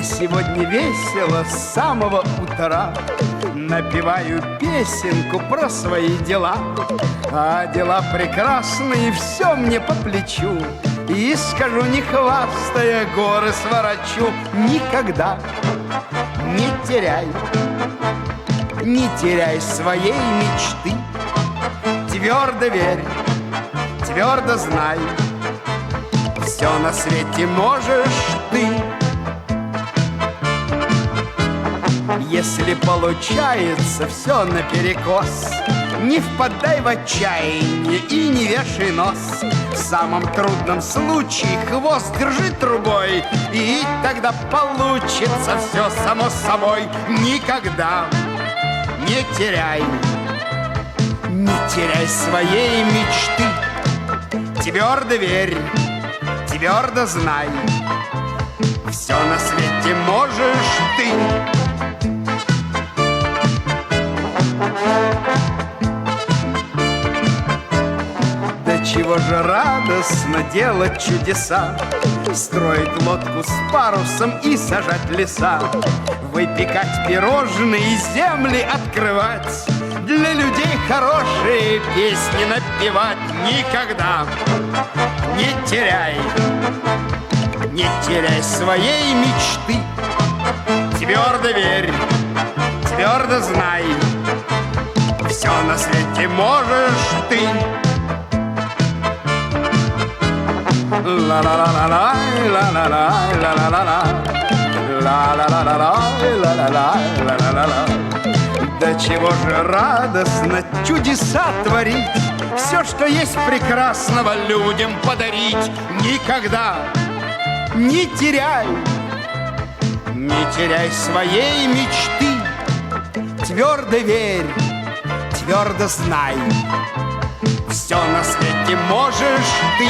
сегодня весело с самого утра. Напеваю песенку про свои дела, а дела прекрасные, все мне по плечу. И скажу, не хвастая, горы сворочу. Никогда не теряй, не теряй своей мечты. Твердо верь, твердо знай, все на свете можешь ты. Если получается все наперекос, не впадай в отчаяние и не вешай нос. В самом трудном случае хвост держи трубой, и тогда получится все само собой. Никогда не теряй, не теряй своей мечты. Твердо верь, твердо знай, все на свете можешь ты. Да чего же радостно делать чудеса, строить лодку с парусом и сажать леса, выпекать пирожные, земли открывать, для людей хорошие песни напевать. Никогда не теряй, не теряй своей мечты. Твердо верь, твердо знай, все на свете можешь ты. Ла-ла-ла-ла-ла, ла-ла-ла, ла-ла-ла-ла, ла-ла-ла-ла-ла, ла-ла-ла, ла-ла-ла-ла. Да чего же радостно чудеса творить, все, что есть прекрасного, людям подарить. Никогда не теряй, не теряй своей мечты. Твердо верь, твердо знай, все на свете можешь ты.